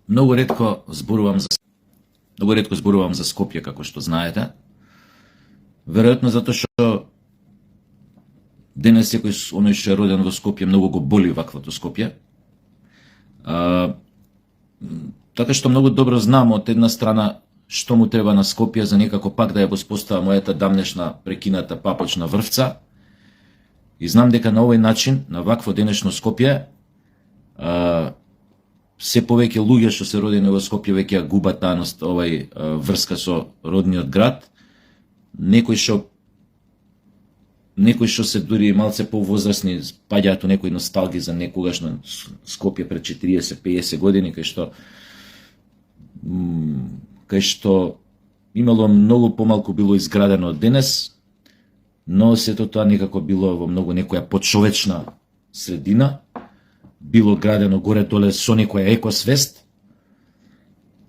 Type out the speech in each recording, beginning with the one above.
Многу ретко зборувам за Скопје, како што знаете. Веројатно затоа што денес секој оној што е роден во Скопје многу го боли ваквото Скопје. Така што многу добро знам од една страна што му треба на Скопје за некако пак да ја воспостава мојата дамнешна прекината папочна врвца. И знам дека на овој начин, на вакво денешно Скопје, се повеќе луѓе што се родени во Скопје веќе ја губат таа врска со родниот град. Некои што се дури малце повозрасни паѓаат у некои носталги за некогашно Скопје пред 40-50 години, кај што имало многу помалку било изградено од денес, но сето тоа некако било во многу некоја почовечна средина, било градено горе-доле со некоја екосвест,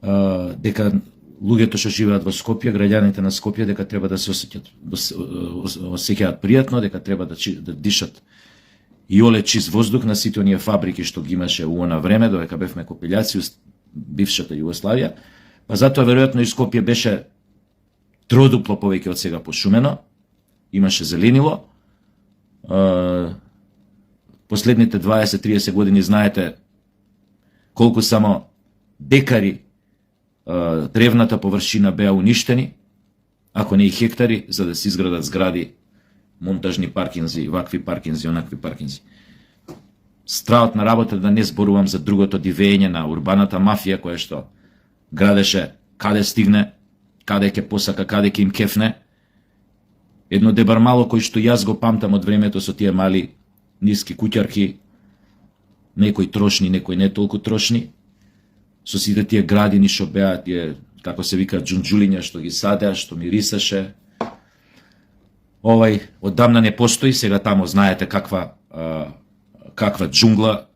дека луѓето што живеат во Скопје, граѓаните на Скопје, дека треба да се осеќаат пријатно, дека треба да дишат и оле чист воздух на сите оние фабрики што ги имаше у она време, додека бевме копилјаци у бившата Југославија. Па затоа веројатно и Скопје беше тродупло повеќе од сега пошумено, имаше зеленило. Последните 20-30 години знаете колку само декари древната површина беа уништени, ако не и хектари, за да се изградат згради, монтажни паркинзи, вакви паркинзи, онакви паркинзи. Страот на работа, да не зборувам за другото дивење на урбаната мафија, која што градеше каде стигне, каде ќе посака, каде ќе им кефне. Едно дебармало кој што јас го памтам од времето со тие мали ниски куќарки, некои трошни, некои не толку трошни, со сите тие градини што беа, тие, како се вика, џунџулиња што ги садеа, што мирисаше. Оддамна не постои, сега тамо знаете каква џунгла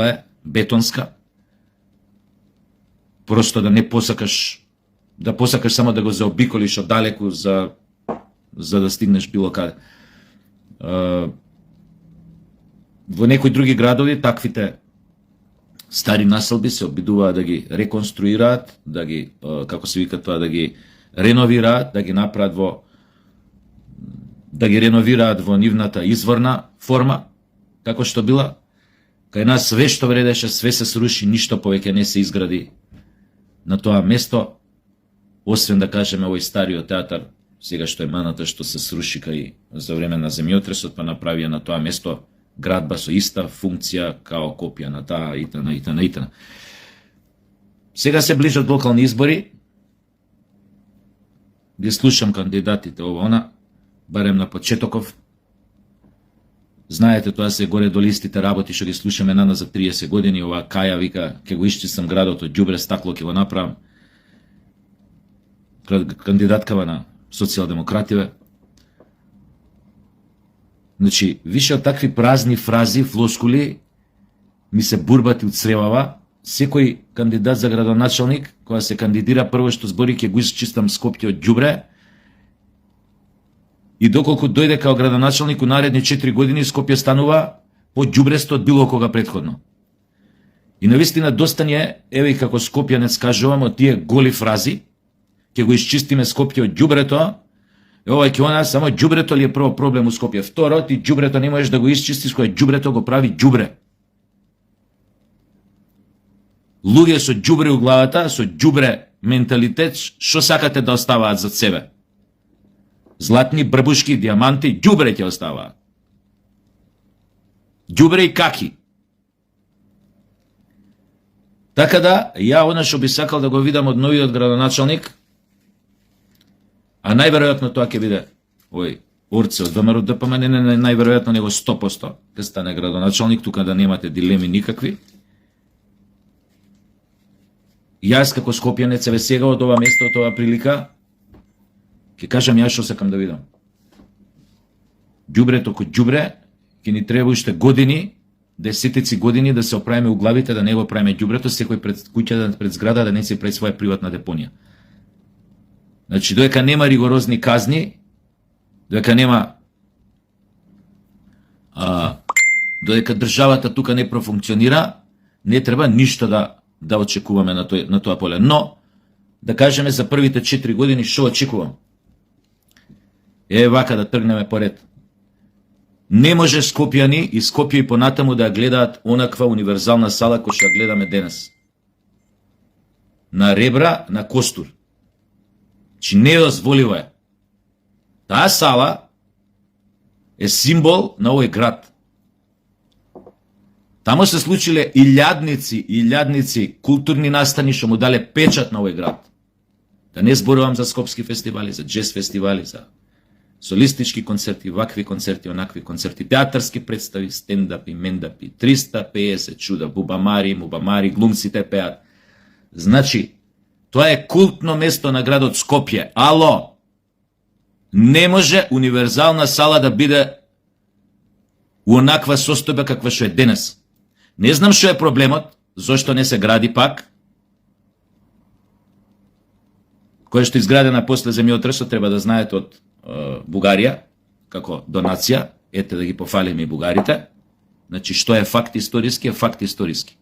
е, бетонска. Просто да не посакаш, да посакаш само да го заобиколиш од далеку за да стигнеш било каде. Во некои други градови таквите стари населби се обидуваат да ги реконструираат, да ги, како се вика тоа, да ги реновираат, да ги направат во нивната изворна форма, како што била. Кај нас све што вредеше, све се сруши, ништо повеќе не се изгради на тоа место, освен да кажеме овој стариот театар, сега што е маната што се сруши кај за време на земјотресот, па направија на тоа место градба со иста функција као копија на таа итн. Сега се ближат локални избори. Ги слушам кандидатите ова барем на почетоков. Знаете, тоа се горе до листите работи што ги слушаме за 30 години. Ова Каја вика, ќе го исчистам градот од ѓубре, стакло ќе го направам. Кандидаткава на социјалдемокративе. Значи, више од такви празни фрази, флоскули, ми се бурбат и уцревава. Секој кандидат за градоначалник, која се кандидира, прво што збори ќе го исчистам Скопје од ѓубре, и доколку дојде као градоначалник у наредни 4 години, Скопје станува по-ѓубресто од било кога претходно. И навистина доста ни е, еве и како скопјанец кажувам, од тие голи фрази, ќе го исчистиме Скопје од ѓубрето, само ѓубрето ли е прво проблем у Скопје? Второ, ти ѓубрето не можеш да го исчистиш, кој ѓубрето го прави ѓубре. Луѓе со ѓубре у главата, со ѓубре менталитет, што сакате да оставаат зад себе? Златни брбушки, диаманти, ѓубре ќе оставаат. Ѓубре и каки. Така да, ја она што би сакал да го видам од новиот градоначалник, а најверојатно тоа ќе биде Орце од ВМРО ДПМН, не најверојатно него 100% ќе стане градоначалник, тука да немате дилеми никакви. Јас како скопјанец, еве сега од ова место, од ова прилика, ќе кажам јас што сакам да видам. Ѓубрето кој ѓубре, ќе ни треба уште години, десетици години да се оправиме у главите, да не го правиме ѓубрето, секој пред куќа, пред зграда да не си прави своја приватна депонија. Значи, додека нема ригорозни казни, додека нема додека државата тука не профункционира, не треба ништо да очекуваме на тоа поле. Но, да кажеме за првите 4 години, што очекувам? Вака да тргнеме поред. Не може Скопјани и Скопје и понатаму да гледаат онаква универзална сала која што гледаме денес. На ребра, на костур. Чи не дозволиво е. Таа сала е символ на овој град. Тамо се случиле илјадници културни настани што му дале печат на овој град. Да не зборувам за скопски фестивали, за джез фестивали, за солистички концерти, вакви концерти, онакви концерти, театарски представи, стендапи, мендапи, 350 чуда, мубамари, глумците пеат. Значи, тоа е култно место на градот Скопје. Ало! Не може универзална сала да биде у онаква состојба каква што е денес. Не знам што е проблемот, зошто не се гради пак. Која што изградена после земјотресот, треба да знаете од Бугарија, како донација, ете да ги пофалиме и бугарите. Значи, што е факт историски, е факт историски.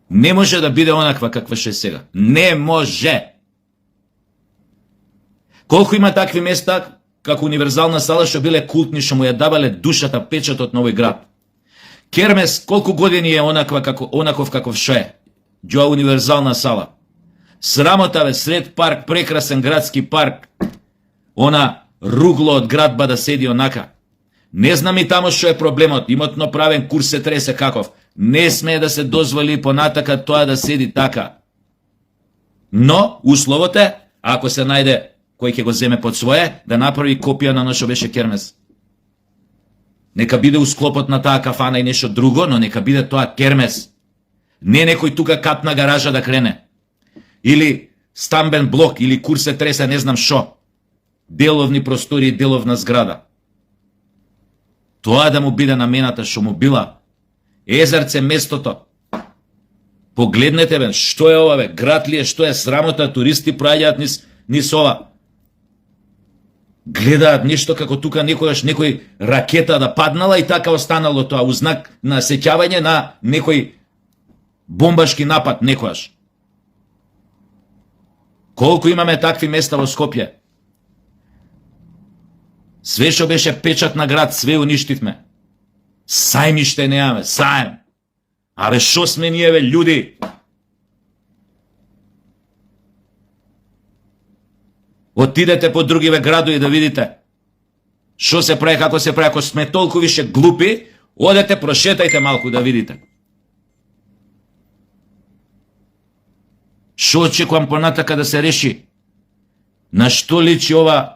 Не може да биде онаква каква што е сега. Не може! Колку има такви места, како универзална сала, што биле култни, што му ја давале душата, печатот на овој град. Кермес, колку години е онаков каков што е? Ѓоа универзална сала. Срамота бе, сред парк, прекрасен градски парк, она ругло од градба да седи онака. Не знам и тамо што е проблемот, имотно правен курс се тресе каков. Не смее да се дозволи понатака тоа да седи така. Но, условот е, ако се најде кој ќе го земе под свое, да направи копија на што беше кермес. Нека биде у склопот на таа кафана и нешто друго, но нека биде тоа кермес. Не некој тука катна гаража да крене. Или стамбен блок, или курс се тресе, не знам шо. Деловни простори, деловна зграда. Тоа да му биде намената што му била. Езерце местото. Погледнете бе, што е ова бе, град ли е, што е срамота, туристи проаѓаат низ ова. Гледаат нешто како тука некој ракета да паднала и така останало тоа, у знак на сеќавање на некој бомбашки напад некојаш. Колку имаме такви места во Скопје? Све што беше печат на град, све уништивме. Сајмиште неаме, сајм. Абе, шо сме ние, бе, људи? Отидете по другиве градови да видите шо се прави, како се прави. Ако сме толку више глупи, одете, прошетајте малку да видите. Шо очекувам понатака да се реши? На што личи ова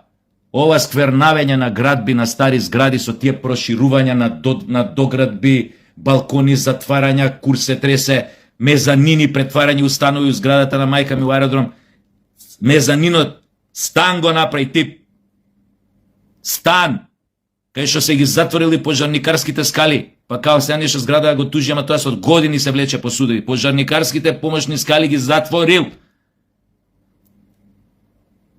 сквернавење на градби, на стари згради со тие проширувања на доградби, балкони, затварања, курс се тресе, мезанини, претварање установи у зградата на мајка ми у аеродром. Мезанинот, стан го направи тип. Стан, кај што се ги затворили пожарникарските скали. Па као се нешто зграда да го тужи, ама тоа со години се влече по судови. Пожарникарските помошни скали ги затворил.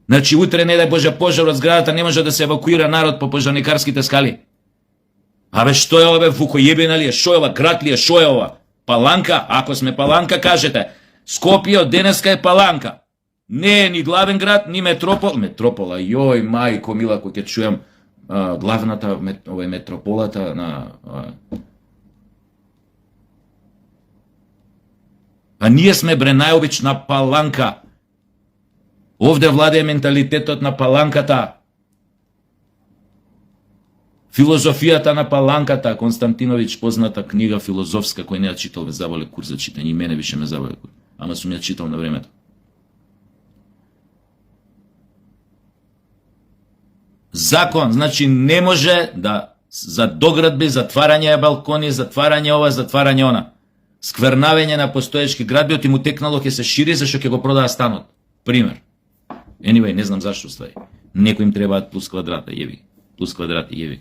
Значи, утре, не дај Боже, пожар од зградата, не може да се евакуира народ по пожарникарските скали. Абе, што е ова, бе, Вукојебина ли е? Шо е ова? Град ли е? Шо е ова? Паланка? Ако сме Паланка, кажете. Скопје од денеска е Паланка. Не е ни главен град, ни метропола. Јој, мајко мила, кој ќе чујам главната метрополата на... А ние сме бре најобична Паланка. Овде владее менталитетот на Паланката. Филозофијата на Паланката. Константиновиќ, позната книга филозофска, кој не ја читал, ве заболе курс за читање. И мене више ме заболе курс. Ама сум ја читал на времето. Закон, значи не може да за доградби, затварање балкони, затварање ова, затварање она. Сквернавење на постоечки градби, оти му текнало ќе се шири, зашто ќе го продава станот. Пример. Anyway, не знам зашто ствари. Некој им требаат плюс квадрата, јеви. Плюс квадрати, јеви.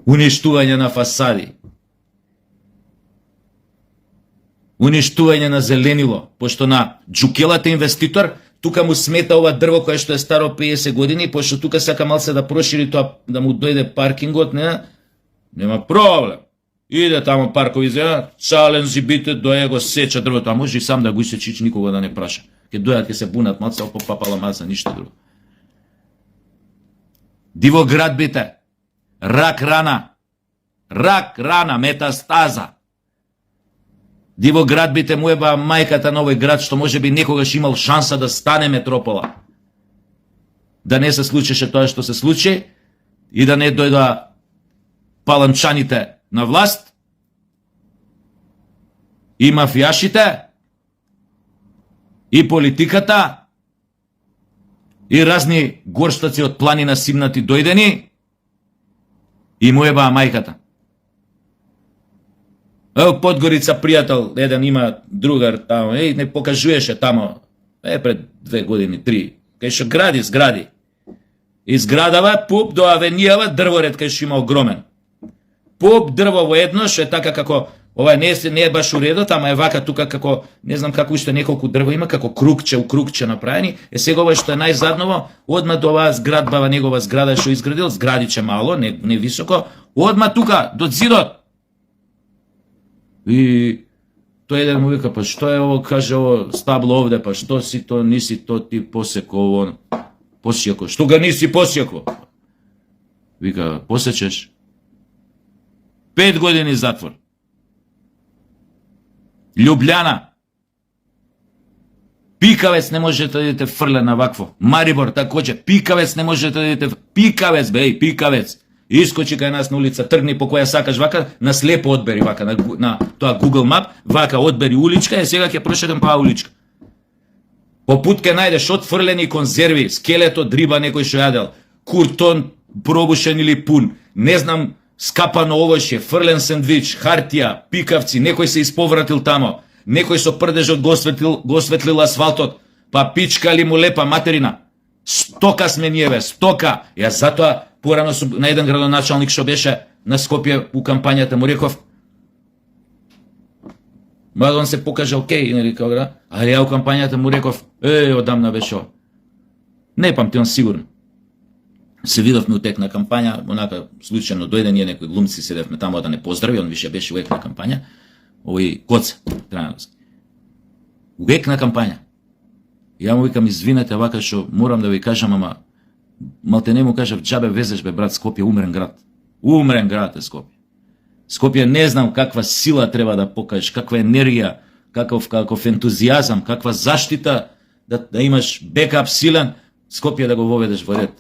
Уништување на фасади. Уништување на зеленило, пошто на Джукелата инвеститор тука му смета ова дрво кое што е старо 50 години, пошто тука сака малце да прошири тоа, да му дојде паркингот, нема проблем. Иде тамо паркови зелена, чален зибите, дое го сеча дрвото, а може и сам да го исечиш, никога да не праша. Ке дојат, ке се бунат маца, попапала маца, ништо друго. Дивоградбите, рак рана, метастаза. Дивоградбите му еба мајката на овој град, што може би некогаш имал шанса да стане метропола. Да не се случеше тоа што се случи и да не дојда паланчаните на власт и мафијашите и политиката и разни горштаци од планина симнати дојдени и му ебаа мајката. Ево Подгорица пријател, еден има другар тамо, не покажуеше тамо, пред 2 години, 3, кај што гради згради. Изградава пуп до авенијава дрворед кај што има огромен. Пуп дрво во едно, што е така како, ова не е баш уредот, ама е вака тука како, не знам како уште неколку дрва има, како кругче, у кругче направени, сега ова што е најзадново, одма до оваа зградбава негова зграда што изградил, зградиче мало, не високо, одма тука, до зидот. И тој еден му вика, па што е ово, каже ово стабло овде, па што си то, ниси то ти посеко ово, посеко, што га ниси посеко? Вика, посечеш? 5 години затвор. Љубљана. Пикавец не можете да идете фрлен на вакво. Марибор такоđe. Пикавец не можете да идете. Пикавец, бе, пикавец. Искочи кај нас на улица, тргни по која сакаш вака, на слепо одбери вака, на тоа Google Map, вака одбери уличка и сега ќе прошетам па уличка. По пут ке најдеш отфрлени конзерви, скелет од риба некој што јадел, куртон пробушен или пун, не знам, скапано овошје, фрлен сендвич, хартија, пикавци, некој се исповратил тамо, некој со прдежот го осветлил асфалтот, па пичкали му лепа материна. Стока сме ние, бе, стока. Ја затоа порано на еден градоначалник што беше на Скопје у кампањата му реков, мада он се покаже окей, нели како град, али ја у кампањата му реков, одамна беше ова. Не памтам сигурно. Се видовме у тек на кампања, онака случајно дојде, ние некои глумци седевме тамо да не поздрави, он више беше увек на кампања, овој Коца, Трајановски. Увек на кампања. Ја му викам, извинете, вака што морам да ви кажам, ама малте не му кажав, џабе везеш бе брат, Скопје умрен град. Умрен град е Скопје. Скопје не знам каква сила треба да покажеш, каква енергија, каков ентузијазам, каква заштита да имаш бекап силен, Скопје да го воведеш во ред.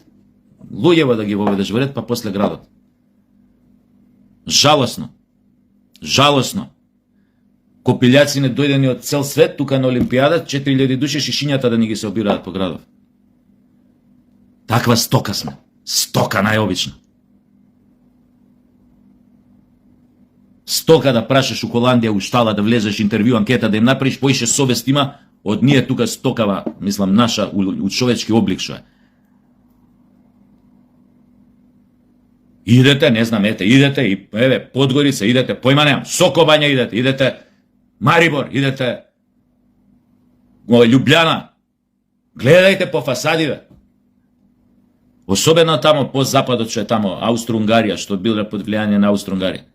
Луѓево да ги воведеш во ред, па после градот. Жалосно. Жалосно. Копилјаци не дојдени од цел свет, тука на Олимпијада, 4000 души шишињата да ни ги се обираат по градов. Таква стока сме. Стока најобична. Стока да прашаш у Холандија, у штала, да влезеш интервју, анкета, да им направиш поише совест има од ние тука стокава, мислам, наша, у човечки облик што е. Идете, не знам, идете и Подгорица, идете, појма немам, Сокобања идете, Марибор, идете, Љубљана. Гледајте по фасадиве. Особено тамо по западот што е тамо, Аустро-Унгарија, што биле под влијание на Аустро-Унгарија.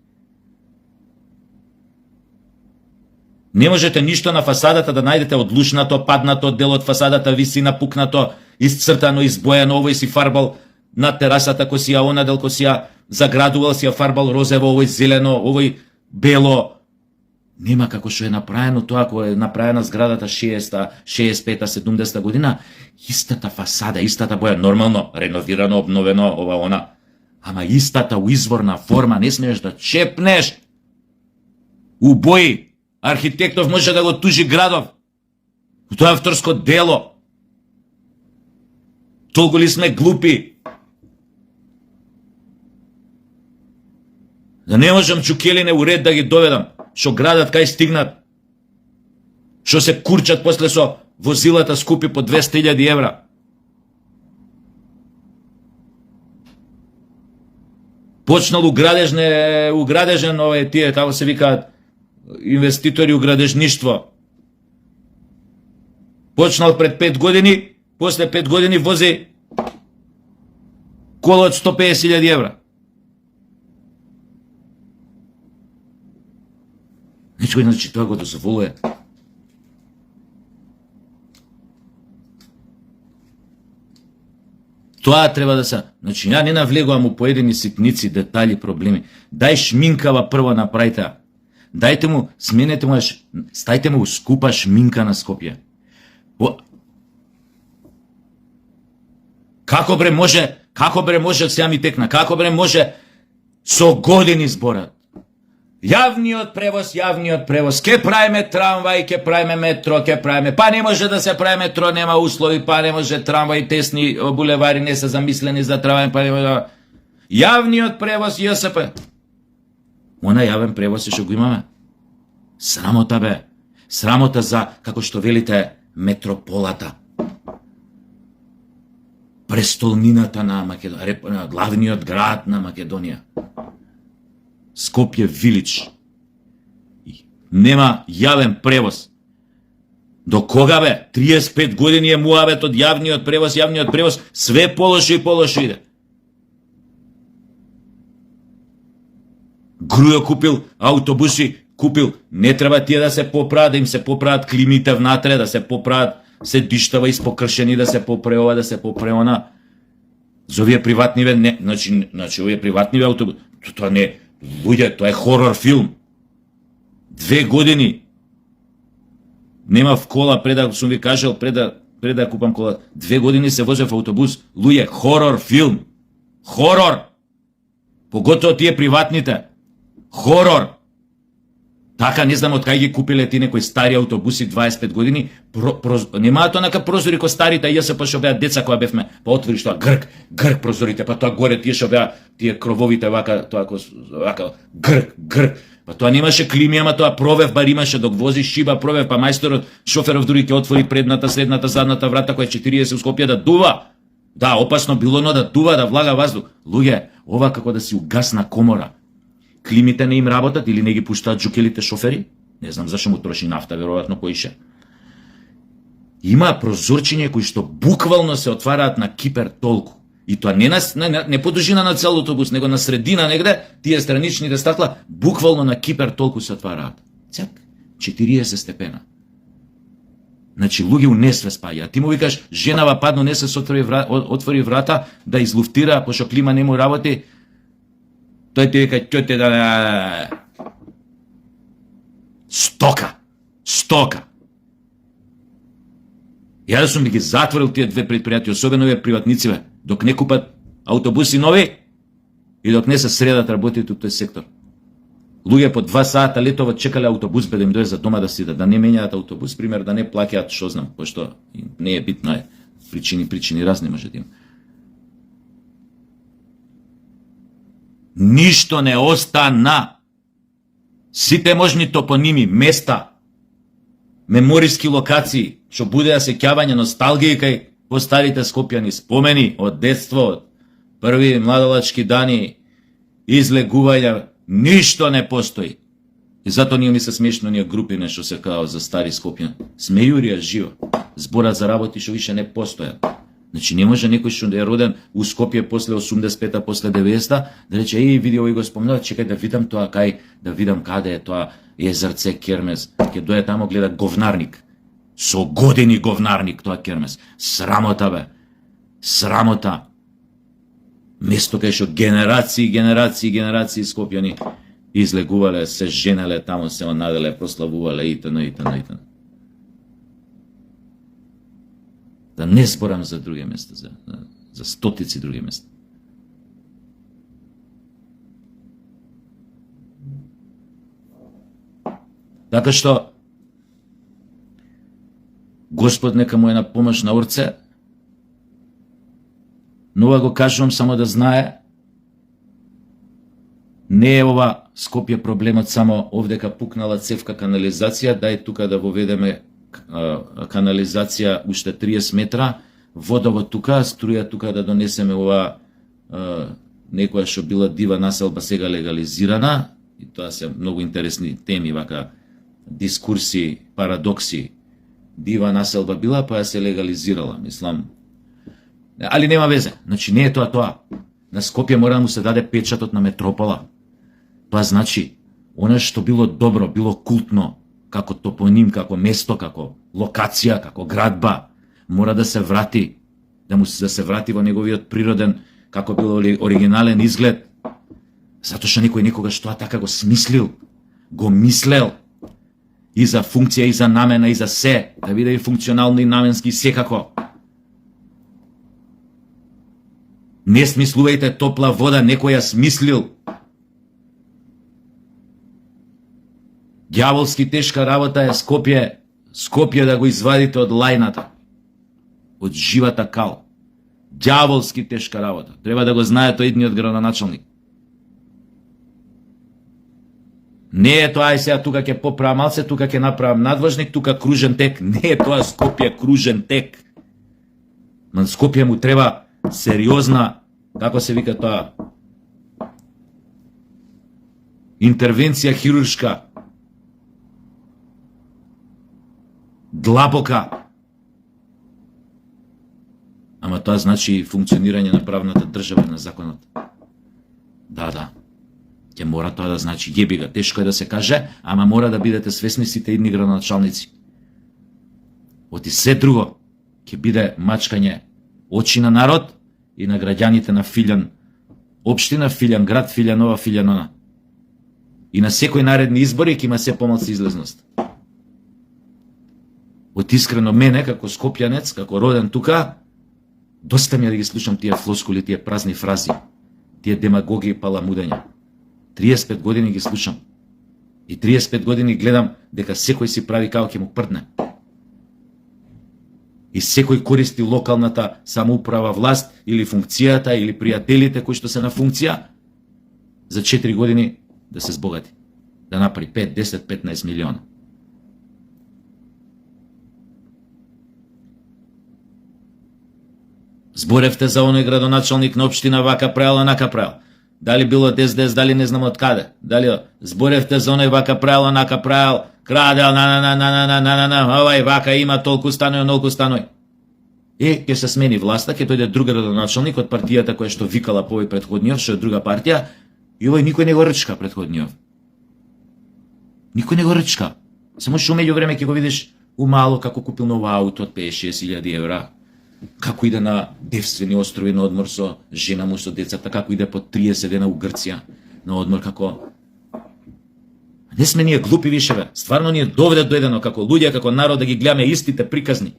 Не можете ништо на фасадата да најдете одлушнато, паднато, дел од фасадата виси напукнато, исцртано, избојано, овој си фарбал на терасата кој си ја онадел, кој си ја заградувал, си ја фарбал розево, овој зелено, овој бело. Нема како што е направено тоа, кога е направена зградата 60-та, 65-та, 70-та година, истата фасада, истата боја, нормално, реновирано, обновено, ова, она, ама истата уизворна форма, не смееш да чепнеш. У бои, архитектов може да го тужи градов. Тоа е авторско дело. Толку ли сме глупи? Да не можам чукелине у ред да ги доведам, што градат кај стигнат, што се курчат после со возилата скупи по 200.000 евра. Почнал уградежен овој тие, како се викаат, инвеститори у градежништво. Почнал пред 5 години, после 5 години вози кола од 150.000 евра. Некој, значи, тоа го дозволува. Тоа треба да се, значи, ја не навлегувам у поедини ситници, детали, проблеми. Дај шминкава прво направите. Дајте му, сменете му, стајте му скупа шминка на Скопје. Како бре може, сега ми текна, како бре може со години зборат. Јавниот превоз, ке правиме трамвај, ке правиме метро, ке правиме, па не може да се прави метро, нема услови, па не може трамвај, тесни булевари не се замислени за трамвај, па не може. Јавниот превоз, ЈСП. Она јавен превоз што го имаме. Срамота бе. Срамота за, како што велите, метрополата. Престолнината на Македонија, главниот град на Македонија. Скопје Вилич. Нема јавен превоз. До кога бе? 35 години е муавет од јавниот превоз, све полошо и полошо иде. Грујо купил автобуси, не треба тие да се поправат, да им се поправат климите внатре, да се поправат се диштава испокршени, да се попре ова, да се попре она. За овие приватниве, не, значи овие приватниве автобуси, тоа не, луѓе, тоа е хорор филм. 2 години немав кола, пред да сум ви кажал, пред да купам кола, 2 години се возев автобус, луѓе, хорор филм. Хорор! Поготово тие приватните. Хорор! Така не знам од кај ги купиле ти некои стари автобуси 25 години, немаат онака прозори ко старите ЈСП што беа деца кога бевме, па отвориш тоа грк прозорите, па тоа горе тие што беа тие крововите вака, тоа вака грк. Па тоа немаше клими, ама тоа провев бар имаше док вози шиба провев, па мајсторот шоферов дури ќе отвори предната, средната, задната врата која е 40 у Скопје да дува. Да, опасно било, но да дува, да влага воздух. Луѓе, ова како да си угасна комора. Климите не им работат или не ги пуштаат джукелите шофери? Не знам зашто му троши нафта, веројатно поише. Има прозорчиња кои што буквално се отвараат на Кипер толку. И тоа не по дужина на цел автобус, него на средина негде, тие страничните стакла, буквално на Кипер толку се отвараат. Цак, 40 степена. Значи, луѓе у несвест паѓаат. Ти му викаш, женава падно, не се отвори врата, да излуфтира, пошто клима не му работи, тој ти вика, ќоте да... Стока. Ја да сум би ги затворил тие две предпријатија, особено овие приватнициве, док не купат автобуси нови и док не се средат работите у тој сектор. Луѓе по 2 сата летово чекале автобус бе да им дојде за дома да си да не менјаат автобус, пример да не плаќаат, што знам, пошто не е битно, причини разни може да има. Ништо не остана. Сите можни топоними, места, мемориски локации, што буде да сеќавање носталгија кај постарите скопјани, спомени од детство, од први младолачки дани, излегувања, ништо не постои. И затоа ние ми се смешно ние групи нешто се као за стари Скопјани. Сме јурија живо. Зборат за работи што више не постојат. Значи не може некој што е роден у Скопје после 85-та, после 90-та, да рече, види овој го спомнал, чекај да видам тоа кај, да видам каде е тоа езерце Кермес. Ќе дое тамо гледа говнарник. Со години говнарник тоа Кермес. Срамота бе. Срамота. Место кај што генерации Скопјани излегувале, се женеле тамо, се наделе, прославувале итн. Да не зборам за други места, за стотици други места. Така што Господ нека му е на помош на орце, но ова го кажувам само да знае, не е ова Скопје проблемот само овдека пукнала цевка канализација, дај тука да воведеме канализација уште 30 метра, водовод тука, струја тука да донесеме ова некоја што била дива населба сега легализирана, и тоа се многу интересни теми, вака дискурси, парадокси. Дива населба била, па ја се легализирала, мислам. Али нема везе, значи не е тоа. На Скопје мора да му се даде печатот на метропола. Тоа значи, Она што било добро, било култно, како топоним, како место, како локација, како градба, мора да се врати, да се врати во неговиот природен, како бил оригинален изглед, затоа што некој некогаш тоа така го смислил, го мислел, и за функција, и за намена, и за се, да биде и функционално, и наменски, секако. Не смислувајте топла вода, некој ја смислил. Дјаволски тешка работа е Скопје да го извадите од лајната, од живата кал. Дјаволски тешка работа. Треба да го знае тој идниот градоначалник. Не е тоа, ај сега тука ќе поправам малце, тука ќе направам надвожник, тука кружен тек. Не е тоа Скопје кружен тек. На Скопје му треба сериозна, како се вика тоа, интервенција хируршка, длабока. Ама тоа значи функционирање на правната држава, на законот. Да. Ќе мора тоа да значи, јебига, тешко е да се каже, ама мора да бидете свесни сите идни градоначалници. Оти се друго ќе биде мачкање очи на народ и на граѓаните на Филјан, општина Филјан, град Филјан, ова Филјан, она. И на секој наредни избори ќе има се помалку излезност. Од искрено мене, како скопјанец, како роден тука, доста ми е да ги слушам тие флоскули, тие празни фрази, тие демагогии и паламудења. 35 години ги слушам. И 35 години гледам дека секој си прави како ќе му прдне. И секој користи локалната самоуправа, власт или функцијата или пријателите кои што се на функција за 4 години да се збогати, да направи 5, 10, 15 милиона. Зборевте за оној градоначалник на општина вака правил, онака правил. Дали било ДСДС, дали не знам од каде. Дали зборевте за оној вака правил, онака правил, крадел, овај вака има толку станој, онолку станој. Ќе се смени власта, ќе дојде друг градоначалник од партијата која што викала по овој претходниот, што е друга партија, и овој никој не го рчка претходниот. Никој не го рчка. Само што меѓу време ќе го видиш умало како купил ново ауто од 50-60.000 евра. Како иде на девствени острови на одмор со жена му, со децата, како иде по 30 дена у Грција на одмор, како... Не сме ние глупи више, бе. Стварно ние доведе доедено како луѓе, како народ да ги гледаме истите приказни.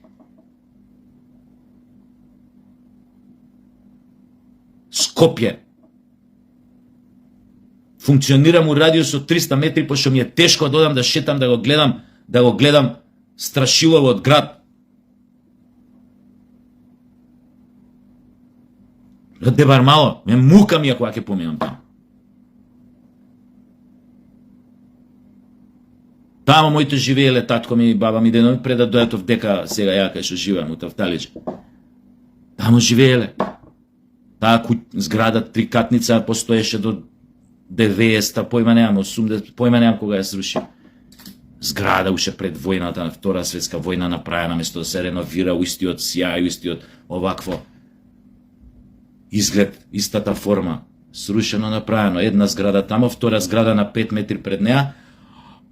Скопје. Функционирам у радиус од 300 метри, пошто ми е тешко да одам да шетам, да го гледам страшилово од град. Дебар мало, ме мука ми кога ќе поминам таму. Таму моите живееле татко ми и баба ми денови пред да дојдат дека сега ја кај што живеам у Тавталиџа. Таму живееле. Таа зграда трикатница постоеше до 90-та, појма немам, 80, појма немам кога ја сруши. Зграда уште пред војната, на Втора светска војна направена, место да се реновира, у истиот сјај, у истиот овакво изглед, истата форма, срушено направено, една зграда тамо, втора зграда на 5 метри пред неа.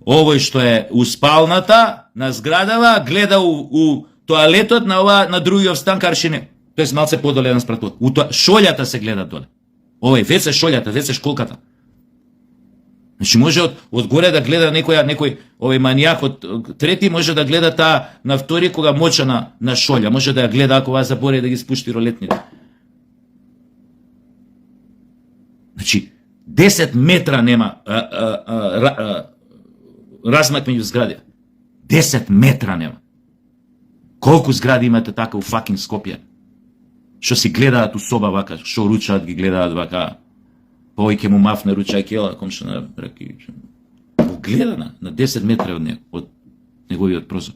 Овој што е у спалната на зградава гледа у тоалетот на другиот стан каршине. Тоест малце подоле еден спрат друг. Шолјата се гледа доле. Овој веќе шолјата, веќе школката. Значи може од горе да гледа некој овој манијак од трети може да гледа таа на втори кога моча на шолја, може да ја гледа ако вас забори да ги спушти ролетните. Значи 10 метра нема размак меѓу згради. 10 метра нема. Колку згради имате така у факинг Скопје? Што си гледаат у соба вака, што ручаат ги гледаат вака. Овој ќе му мафне ручајкела, комшо на раки. Гледа на 10 метра од неговиот прозор.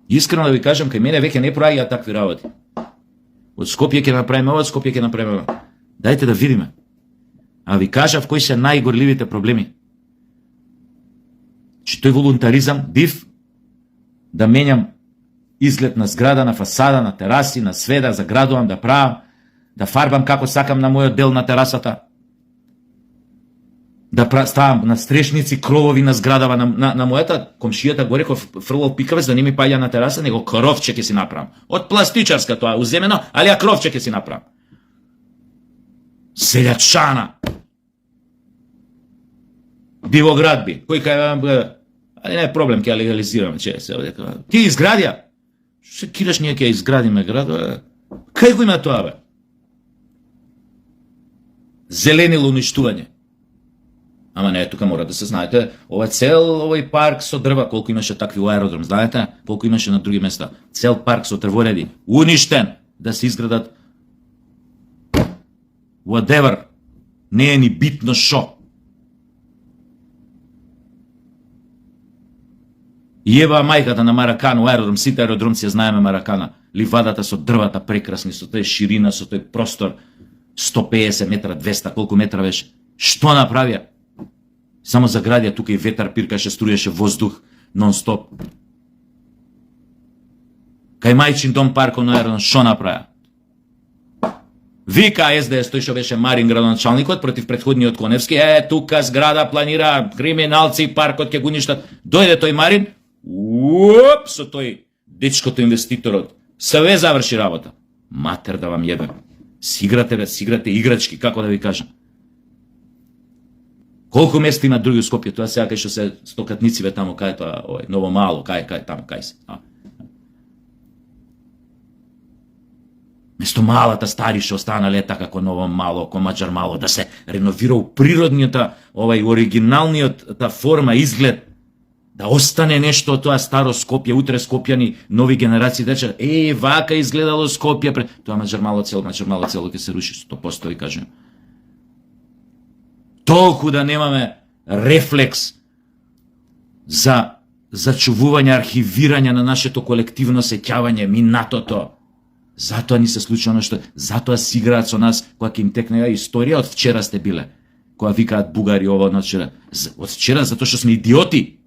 Искрено да ви кажам, кај мене веќе не проаѓаат такви работи. Од Скопје ќе направиме ова, од Скопје ќе направиме ова. Дајте да видиме. А ви кажав кои се најгорливите проблеми. Че тој волунтаризам, див, да менјам изглед на зграда, на фасада, на тераси, на све, да заградувам, да правам, да фарбам како сакам на мојот дел на терасата. да ставам на стрешници кровови на зградава на мојата комшијата горе кој фрлал пикавец да не ми паѓа на тераса, него кровче ќе си направам. Од пластичарска тоа уземено, али ја кровче ќе си направам. Селјачана. Дивоградби, кој кај али не е проблем, ќе ја легализираме, че се овде. Ти изградија. Што кидаш ние ќе изградиме градове? Кај го има тоа бе? Зеленило уништување. Ама не, тука мора да се знаете, ова цел овој парк со дрва, колку имаше такви во аеродром, знаете? Колку имаше на други места. Цел парк со дрвореди, уништен, да се изградат whatever. Не е ни битно шо. И ева мајката на Маракана, аеродром, сите аеродромци ја знаеме Маракана. Ливадата со дрвата прекрасни, со тој ширина, со тој простор, 150 метра, 200, колку метра беше. Што направија? Само заградија тука и ветар пиркаше, струјеше воздух нон-стоп. Кај мајчин дом паркот на аеродром, што направија? Вика СДС, тој што беше Марин градоначалникот против претходниот Коневски, тука зграда планира криминалци, паркот ќе го уништат. Дојде тој Марин, со тој дечкото инвеститорот, све заврши работа. Матер да вам јебе. Сиграте играчки, како да ви кажам. Колку места има други Скопје, тоа сега кај што се стокатници таму, кај тоа, Ново Мало, кај таму, кај се. Место малата Стариша останале така како Ново Мало, како Маџар Мало, да се реновира природниот, оригиналниот форма, изглед, да остане нешто од тоа старо Скопје, утре Скопјани, нови генерации деча, вака изгледало Скопје, тоа Маџар Мало цело ќе се руши 100%, ви кажам. Толку да немаме рефлекс за зачувување, архивирање на нашето колективно сеќавање, минатото. Затоа ни се случи оно што, затоа си играат со нас, кога ќе им текне историја, од вчера сте биле. Кога викаат бугари ова од вчера. Од вчера, затоа што сме идиоти.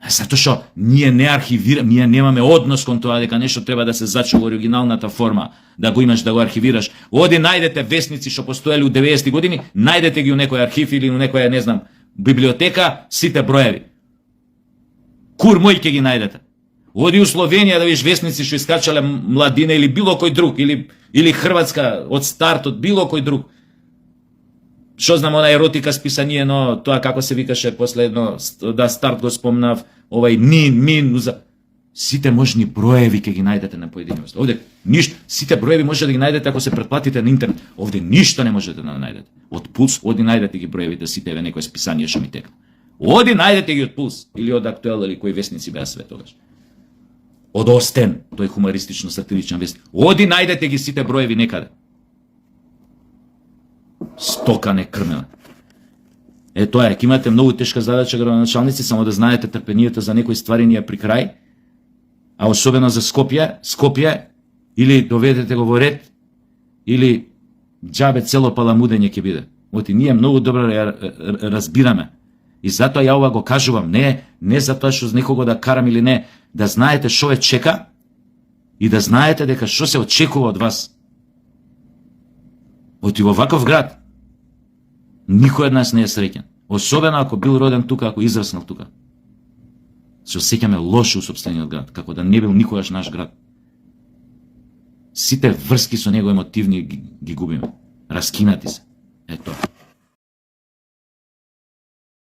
Затоа што ние не архивираме, ние немаме однос кон тоа дека нешто треба да се зачува оригиналната форма, да го имаш, да го архивираш. Оди најдете весници што постоеле у 90-ти години, најдете ги у некој архив или у некоја, не знам, библиотека, сите броеви. Кур мој ќе ги најдете. Оди у Словенија да видиш весници што искачале Младина или било кој друг, или Хрватска од стартот, било кој друг. Што знам, она еротика списание, но тоа како се викаше последно, да старт го спомнав, мин, сите можни броеви ќе ги најдете на поедини места. Овде ништо, сите броеви можете да ги најдете ако се претплатите на интернет. Овде ништо не можете да најдете. Од Пулс, оди најдете ги броевите сите, некој списание што ми текна. Оди најдете ги од Пулс, или од Актуел, или кои вестници беа све тогаш. Од Остен, тој хумористично-сатиричен вестник. Оди најдете ги сите броеви некаде. Стока не крмена. Тоа е, ќе имате многу тешка задача градоначалници, само да знаете трпението за некои ствари ни е при крај, а особено за Скопје, или доведете го во ред, или џабе цело паламудење ќе биде. Оти ние многу добро разбираме. И затоа ја ова го кажувам, не затоа што некого да карам или не, да знаете што ве чека и да знаете дека што се очекува од вас. Оти во ваков град никој од нас не е среќен. Особено ако бил роден тука, ако израснал тука. Се осеќаме лошо у сопствениот град, како да не бил никогаш наш град. Сите врски со него емотивни ги губиме. Раскинати се. Ето.